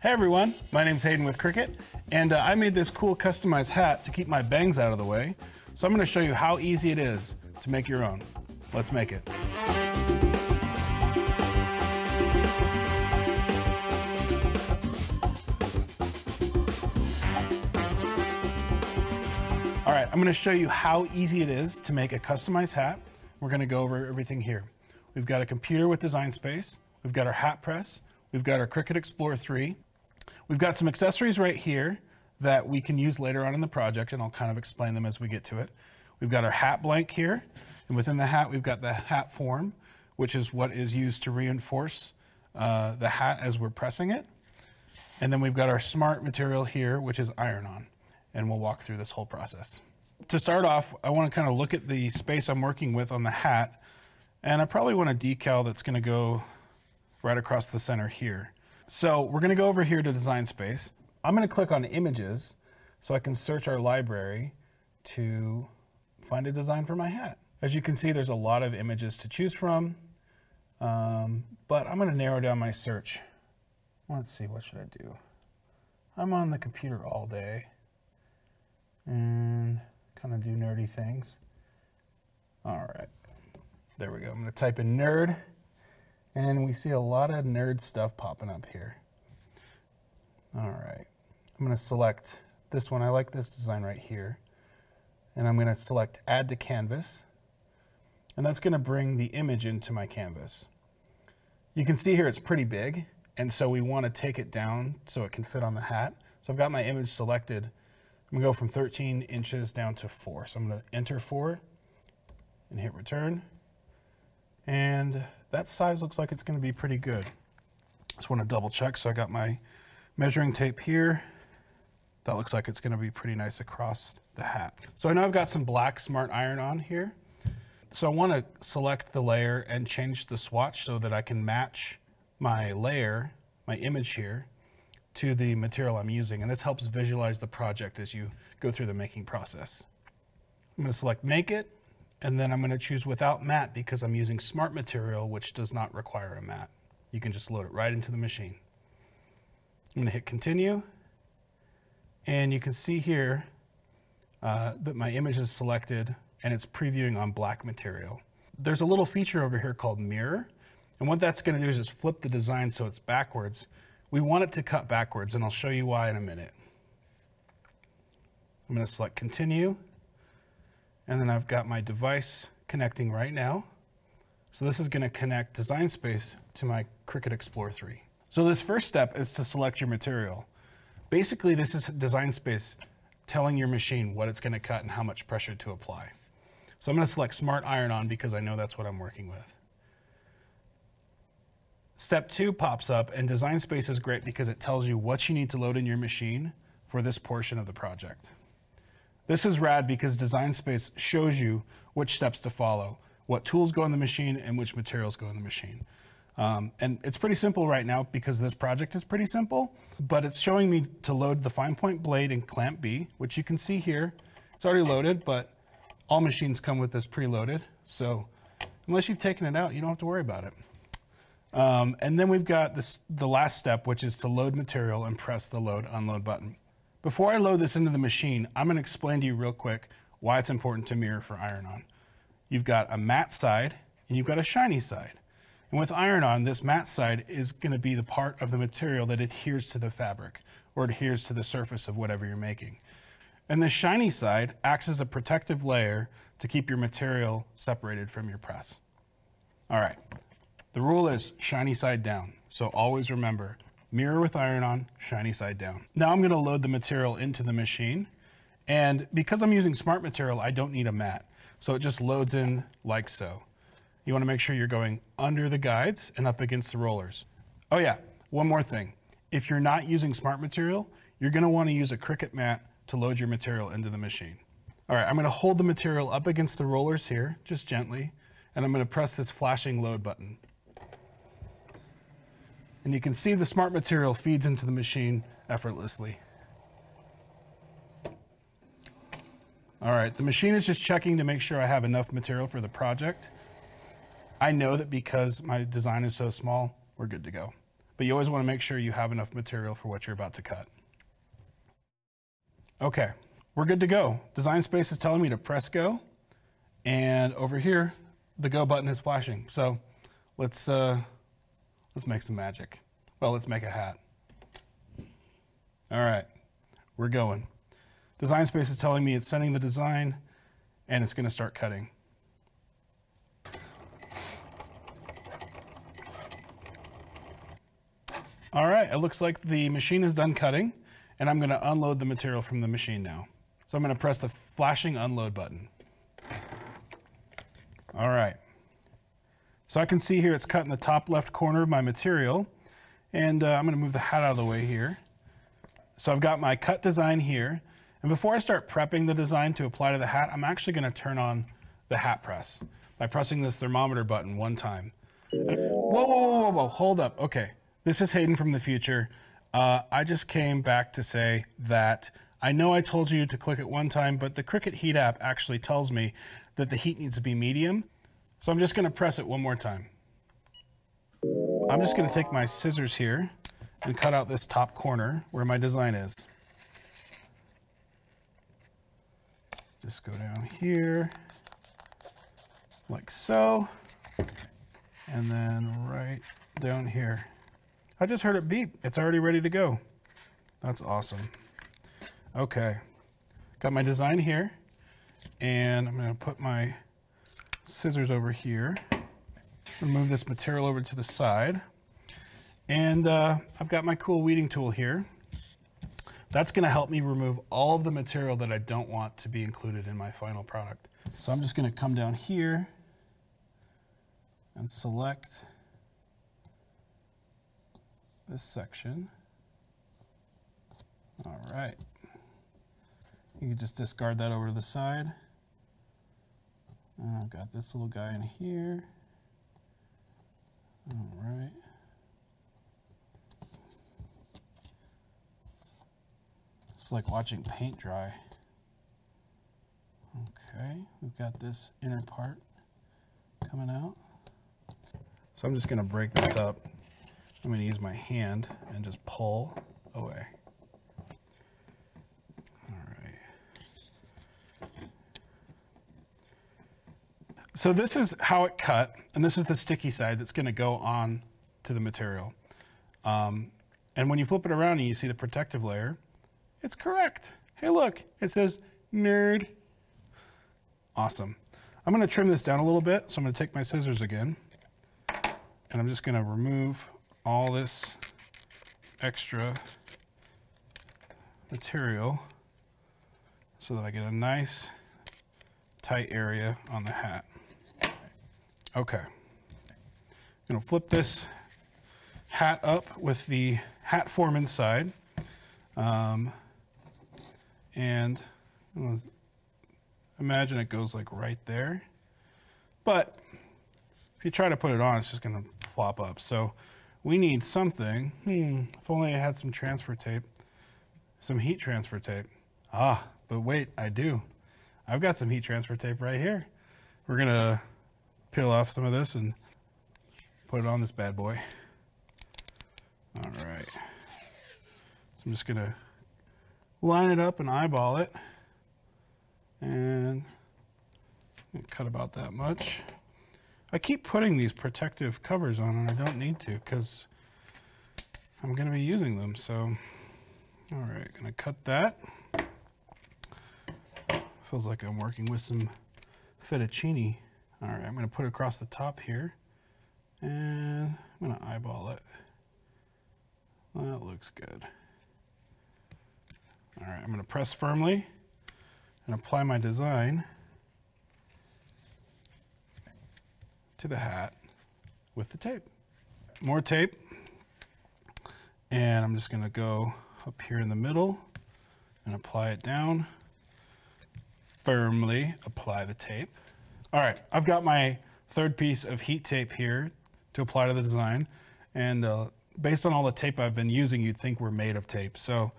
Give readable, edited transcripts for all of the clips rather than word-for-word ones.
Hey everyone, my name's Hayden with Cricut, and I made this cool customized hat to keep my bangs out of the way. So I'm going to show you how easy it is to make your own. Let's make it. All right, I'm going to show you how easy it is to make a customized hat. We're going to go over everything here. We've got a computer with design space. We've got our hat press. We've got our Cricut Explorer 3. We've got some accessories right here that we can use later on in the project, and I'll kind of explain them as we get to it. We've got our hat blank here, and within the hat, we've got the hat form, which is what is used to reinforce the hat as we're pressing it. And then we've got our smart material here, which is iron-on, and we'll walk through this whole process. To start off, I want to kind of look at the space I'm working with on the hat, and I probably want a decal that's going to go right across the center here. So we're going to go over here to design space. I'm going to click on images so I can search our library to find a design for my hat. As you can see, there's a lot of images to choose from, but I'm going to narrow down my search. Let's see, what should I do? I'm on the computer all day and kind of do nerdy things. All right, there we go. I'm going to type in nerd. And we see a lot of nerd stuff popping up here. All right, I'm gonna select this one. I like this design right here. And I'm gonna select add to canvas. And that's gonna bring the image into my canvas. You can see here it's pretty big. And so we wanna take it down so it can fit on the hat. So I've got my image selected. I'm gonna go from 13 inches down to 4. So I'm gonna enter 4 and hit return. And that size looks like it's going to be pretty good. Just want to double check. So I got my measuring tape here. That looks like it's going to be pretty nice across the hat. So I know I've got some black smart iron on here. So I want to select the layer and change the swatch so that I can match my layer, my image here, to the material I'm using. And this helps visualize the project as you go through the making process. I'm going to select make it. And then I'm going to choose without mat because I'm using smart material, which does not require a mat. You can just load it right into the machine. I'm going to hit continue. And you can see here that my image is selected and it's previewing on black material. There's a little feature over here called mirror. And what that's going to do is just flip the design so it's backwards. We want it to cut backwards, and I'll show you why in a minute. I'm going to select continue. And then I've got my device connecting right now. So this is going to connect design space to my Cricut Explorer 3. So this first step is to select your material. Basically, this is design space telling your machine what it's going to cut and how much pressure to apply. So I'm going to select Smart Iron On because I know that's what I'm working with. Step 2 pops up, and design space is great because it tells you what you need to load in your machine for this portion of the project. This is rad because design space shows you which steps to follow, what tools go in the machine and which materials go in the machine. And it's pretty simple right now because this project is pretty simple, but it's showing me to load the fine point blade in clamp B, which you can see here. It's already loaded, but all machines come with this preloaded. So unless you've taken it out, you don't have to worry about it. And then we've got the last step, which is to load material and press the load unload button. Before I load this into the machine, I'm going to explain to you real quick why it's important to mirror for iron-on. You've got a matte side and you've got a shiny side. And with iron-on, this matte side is going to be the part of the material that adheres to the fabric or adheres to the surface of whatever you're making. And the shiny side acts as a protective layer to keep your material separated from your press. All right, the rule is shiny side down. So always remember, mirror with iron-on, shiny side down. Now I'm going to load the material into the machine. And because I'm using smart material, I don't need a mat. So it just loads in like so. You want to make sure you're going under the guides and up against the rollers. Oh yeah, one more thing. If you're not using smart material, you're going to want to use a Cricut mat to load your material into the machine. All right, I'm going to hold the material up against the rollers here, just gently, and I'm going to press this flashing load button. And you can see the smart material feeds into the machine effortlessly. All right, the machine is just checking to make sure I have enough material for the project. I know that because my design is so small, we're good to go. but you always want to make sure you have enough material for what you're about to cut. Okay, we're good to go. Design Space is telling me to press go, and over here, the go button is flashing. So let's make some magic. Well, let's make a hat. All right, we're going. Design Space is telling me it's sending the design, and it's going to start cutting. All right, it looks like the machine is done cutting, and I'm going to unload the material from the machine now. So I'm going to press the flashing unload button. All right. So I can see here it's cut in the top left corner of my material, and I'm going to move the hat out of the way here. So I've got my cut design here, and before I start prepping the design to apply to the hat, I'm actually going to turn on the hat press by pressing this thermometer button one time. Whoa, hold up. Okay. This is Hayden from the future. I just came back to say that I know I told you to click it one time, but the Cricut Heat app actually tells me that the heat needs to be medium. So I'm just going to press it one more time. I'm just going to take my scissors here and cut out this top corner where my design is. Just go down here like so, and then right down here. I just heard it beep. It's already ready to go. That's awesome. Okay, got my design here, and I'm going to put my scissors over here. Move this material over to the side, and I've got my cool weeding tool here. That's going to help me remove all of the material that I don't want to be included in my final product. So I'm just going to come down here and select this section. All right. You can just discard that over to the side. And I've got this little guy in here. All right. It's like watching paint dry. Okay, we've got this inner part coming out. So I'm just going to break this up. I'm going to use my hand and just pull away. All right. So this is how it cut, and this is the sticky side that's going to go on to the material. And when you flip it around and you see the protective layer, it's correct. Hey, look, it says nerd. Awesome. I'm going to trim this down a little bit, so I'm going to take my scissors again, and I'm just going to remove all this extra material so that I get a nice tight area on the hat. Okay. I'm going to flip this hat up with the hat form inside. And imagine it goes like right there. But if you try to put it on, it's just going to flop up. So we need something. If only I had some transfer tape, some heat transfer tape. Ah, but wait, I do. I've got some heat transfer tape right here. We're going to peel off some of this and put it on this bad boy. All right. So I'm just going to line it up and eyeball it, and cut about that much. I keep putting these protective covers on, and I don't need to because I'm going to be using them. So, all right, going to cut that. Feels like I'm working with some fettuccine. All right, I'm going to put it across the top here, and I'm going to eyeball it. That looks good. All right, I'm going to press firmly and apply my design to the hat with the tape. More tape, and I'm just going to go up here in the middle and apply it down. Firmly apply the tape. All right, I've got my third piece of heat tape here to apply to the design, and based on all the tape I've been using, you'd think we're made of tape. So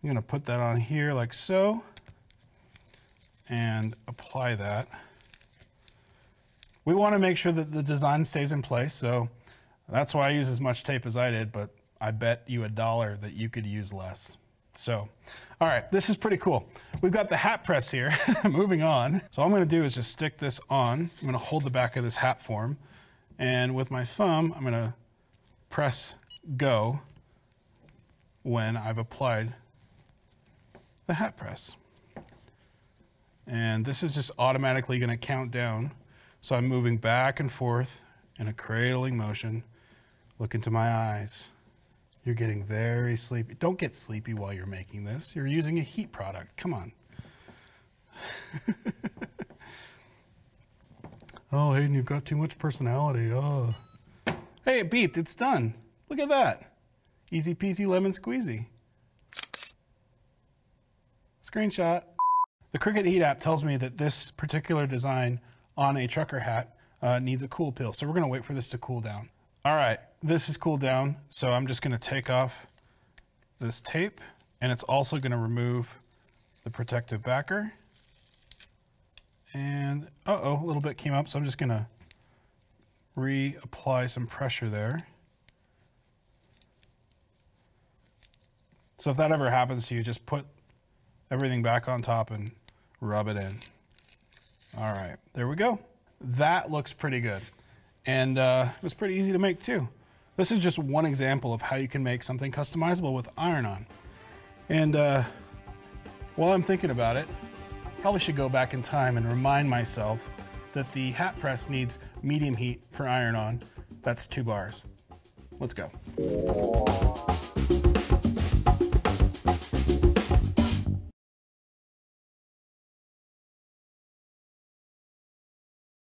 I'm going to put that on here like so and apply that. We want to make sure that the design stays in place, so That's why I use as much tape as I did, but I bet you $1 that you could use less. So, all right, this is pretty cool. We've got the hat press here. Moving on. So all I'm gonna do is just stick this on. I'm gonna hold the back of this hat form, and with my thumb, I'm gonna press go when I've applied the hat press. And this is just automatically gonna count down. So I'm moving back and forth in a cradling motion. Look into my eyes. You're getting very sleepy. Don't get sleepy while you're making this. You're using a heat product. Come on. Oh, Hayden, you've got too much personality. Oh. Hey, it beeped. It's done. Look at that. Easy peasy lemon squeezy. Screenshot. The Cricut Heat app tells me that this particular design on a trucker hat needs a cool pill. So we're gonna wait for this to cool down. All right, this is cooled down. So I'm just gonna take off this tape, and it's also gonna remove the protective backer. And uh-oh, a little bit came up. So I'm just gonna reapply some pressure there. So if that ever happens to you, just put everything back on top and rub it in. All right, there we go. That looks pretty good. And it was pretty easy to make too. This is just one example of how you can make something customizable with iron-on. And while I'm thinking about it, probably should go back in time and remind myself that the hat press needs medium heat for iron-on. That's 2 bars. Let's go.